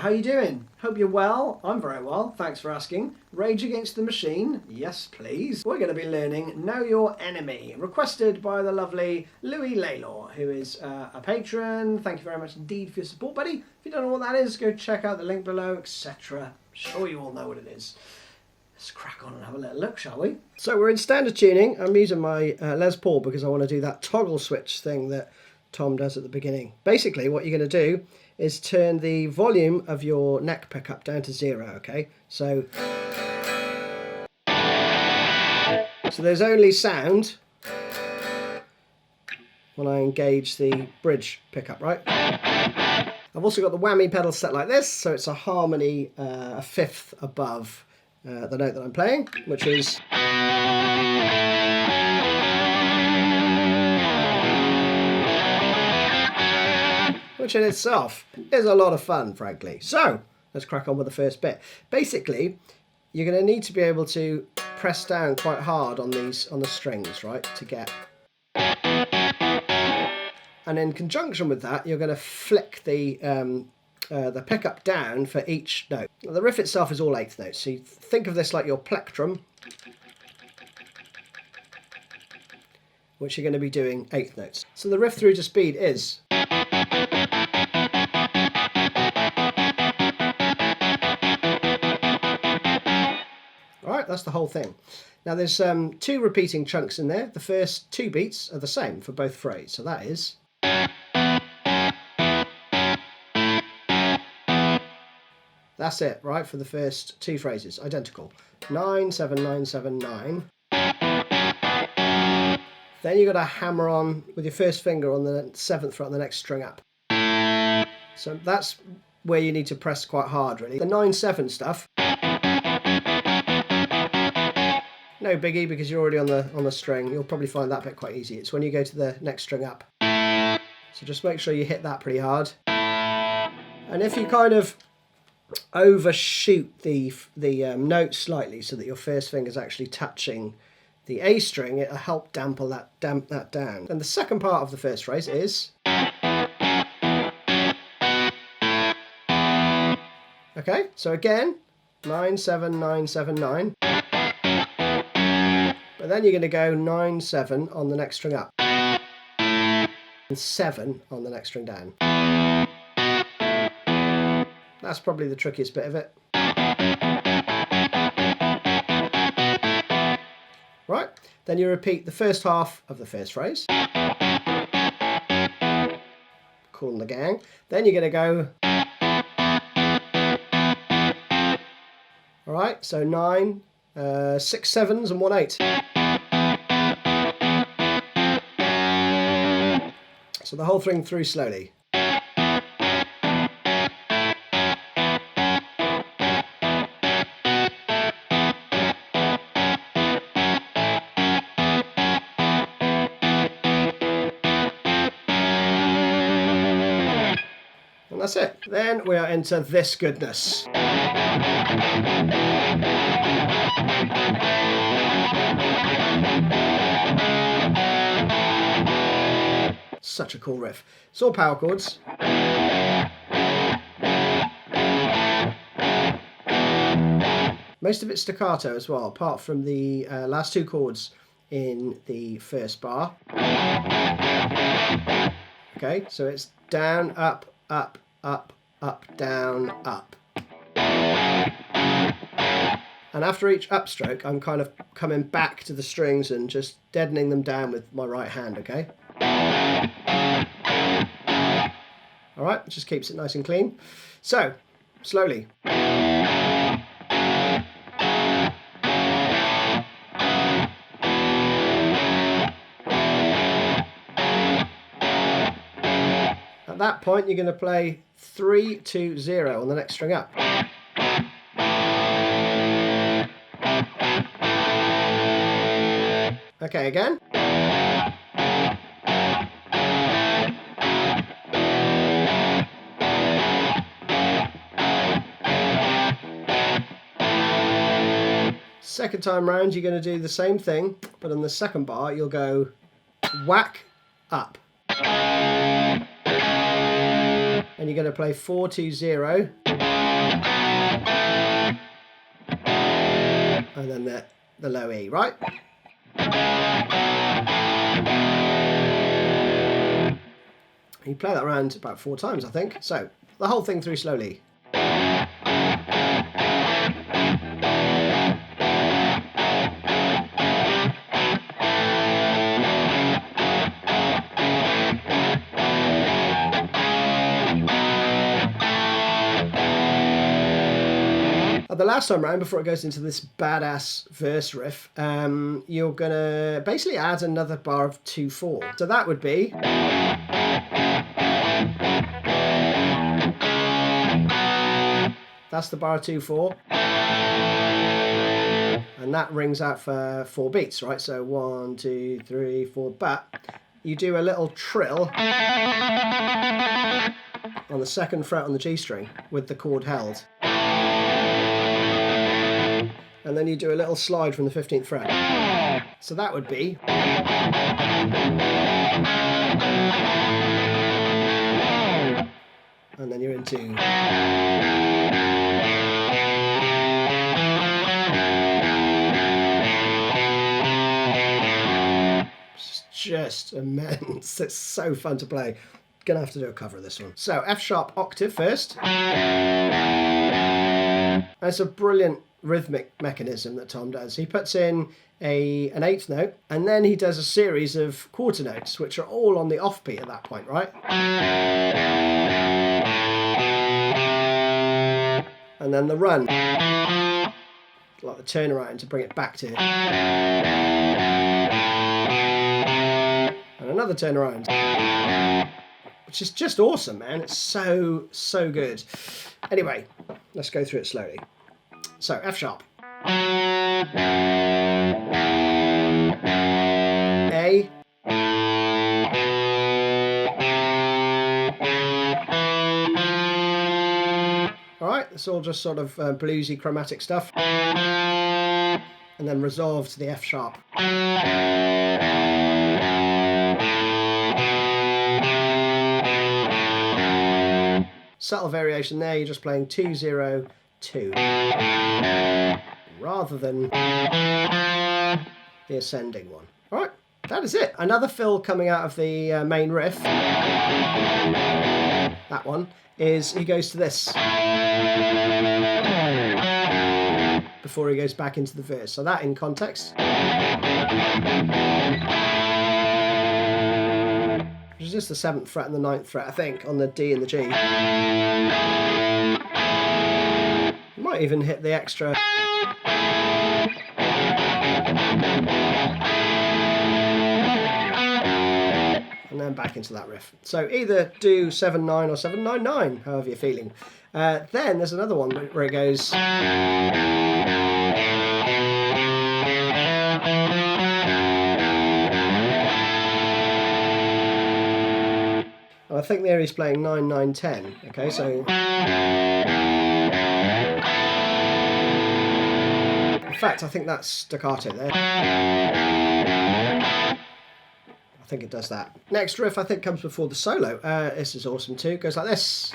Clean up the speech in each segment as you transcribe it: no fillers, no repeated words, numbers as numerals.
how you doing? Hope you're well. I'm very well, thanks for asking. Rage Against the Machine, yes please. We're going to be learning Know Your Enemy, requested by the lovely Louis Lalor, who is a patron. Thank you very much indeed for your support, buddy. If you don't know what that is, go check out the link below, etc. Sure you all know what it is. Let's crack on and have a little look, shall we? So we're in standard tuning. I'm using my Les Paul because I want to do that toggle switch thing that Tom does at the beginning. Basically, what you're going to do is turn the volume of your neck pickup down to 0, okay? So there's only sound when I engage the bridge pickup, right? I've also got the whammy pedal set like this, so it's a harmony a fifth above the note that I'm playing, which is... which in itself is a lot of fun, frankly. So, let's crack on with the first bit. Basically, you're going to need to be able to press down quite hard on the strings, right, to get... And in conjunction with that, you're going to flick the pickup down for each note. The riff itself is all 8th notes, so you think of this like your plectrum, which you're going to be doing 8th notes. So the riff through to speed is... Alright, that's the whole thing. Now there's 2 repeating chunks in there. The first 2 beats are the same for both phrases, so that is... That's it, right, for the first 2 phrases, identical. 9, 7, 9, 7, 9. Then you've got to hammer on with your first finger on the 7th fret on the next string up. So that's where you need to press quite hard, really. The 9-7 stuff, no biggie because you're already on the string. You'll probably find that bit quite easy. It's when you go to the next string up. So just make sure you hit that pretty hard. And if you kind of overshoot the note slightly so that your first finger's actually touching the A string, it'll help damp that down. And the second part of the first phrase is... Okay, so again, 9, 7, 9, 7, 9. But then you're going to go 9, 7 on the next string up. And 7 on the next string down. That's probably the trickiest bit of it. Right, then you repeat the first half of the first phrase. Cool the gang. Then you're going to go... Alright, so 9, 6 7s and 1 8. So the whole thing through slowly. And that's it. Then we are into this goodness. Such a cool riff. It's all power chords. Most of it's staccato as well, apart from the last 2 chords in the first bar. Okay, so it's down, up, up, up, up, down, up. And after each upstroke, I'm kind of coming back to the strings and just deadening them down with my right hand, okay? Alright, just keeps it nice and clean. So, slowly. At that point, you're going to play 3, 2, 0 on the next string up. Okay, again. Second time round, you're going to do the same thing, but on the second bar, you'll go whack, up. And you're going to play 4, 2, 0. And then the low E, right? You play that around about 4 times, I think. So, the whole thing through slowly. The last time round, before it goes into this badass verse riff, you're going to basically add another bar of 2/4. So that would be... That's the bar of 2/4. And that rings out for 4 beats, right? So 1, 2, 3, 4. But you do a little trill on the 2nd fret on the G string with the chord held. And then you do a little slide from the 15th fret. So that would be... And then you're into... It's just immense. It's so fun to play. Gonna have to do a cover of this one. So F sharp octave first. That's a brilliant rhythmic mechanism that Tom does. He puts in an 8th note, and then he does a series of quarter notes, which are all on the offbeat at that point, right? And then the run, like the turnaround to bring it back to, and another turnaround, which is just awesome, man. It's so good. Anyway, let's go through it slowly. So, F sharp. A. Alright, it's all just sort of bluesy chromatic stuff. And then resolve to the F sharp. Subtle variation there, you're just playing 2, 0, 2. Rather than the ascending one. Alright, that is it. Another fill coming out of the main riff. That one is he goes to this before he goes back into the verse. So that in context. Which is just the 7th fret and the 9th fret, I think, on the D and the G. You might even hit the extra. And then back into that riff. So either do 7/9 or 7/9/9, however you're feeling. Then there's another one where it goes. And I think there he's playing 9, 9, 10. Okay, so. In fact, I think that's staccato there. I think it does that. Next riff, I think, comes before the solo. This is awesome too. It goes like this.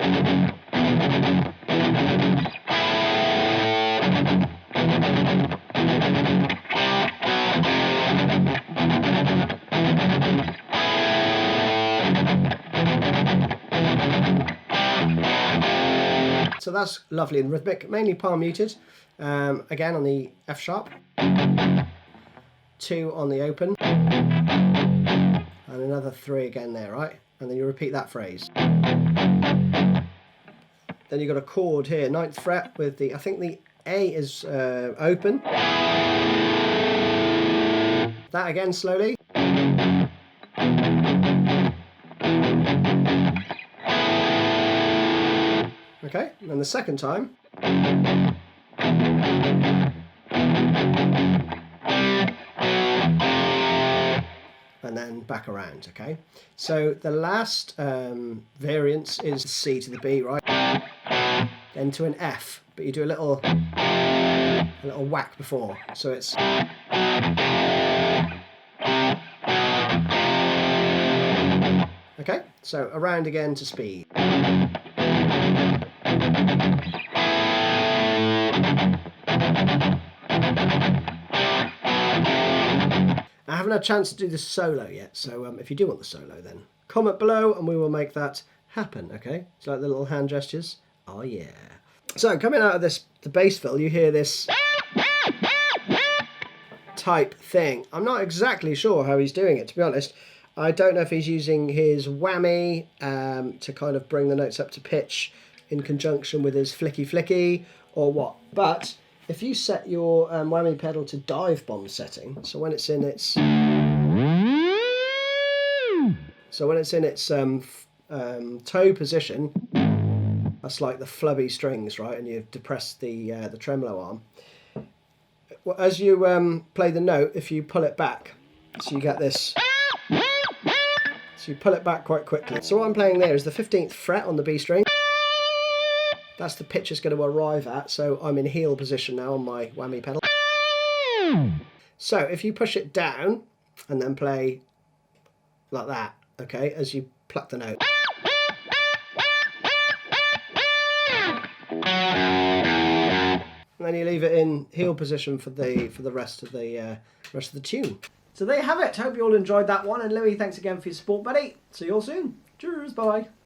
So that's lovely and rhythmic, mainly palm muted. Again on the F sharp. 2 on the open. And another 3 again there, right? And then you repeat that phrase. Then you've got a chord here, 9th fret with the, I think the A is open. That again slowly. Okay, and then the second time. And then back around, okay? So the last variance is C to the B, right? Then to an F, but you do a little whack before. So it's... Okay, so around again to speed. haven't had a chance to do the solo yet, so if you do want the solo, then comment below and we will make that happen, okay? It's like the little hand gestures. Oh yeah. So coming out of the bass fill, you hear this type thing. I'm not exactly sure how he's doing it, to be honest. I don't know if he's using his whammy to kind of bring the notes up to pitch in conjunction with his flicky or what. But if you set your whammy pedal to dive bomb setting, so when it's in its toe position, that's like the flubby strings, right? And you've depressed the tremolo arm. Well, as you play the note, if you pull it back, so you get this. So you pull it back quite quickly. So what I'm playing there is the 15th fret on the B string. That's the pitch it's going to arrive at. So I'm in heel position now on my whammy pedal. So if you push it down and then play like that, okay, as you pluck the note. And then you leave it in heel position for the rest of the tune. So there you have it. Hope you all enjoyed that one. And Louis, thanks again for your support, buddy. See you all soon. Cheers. Bye.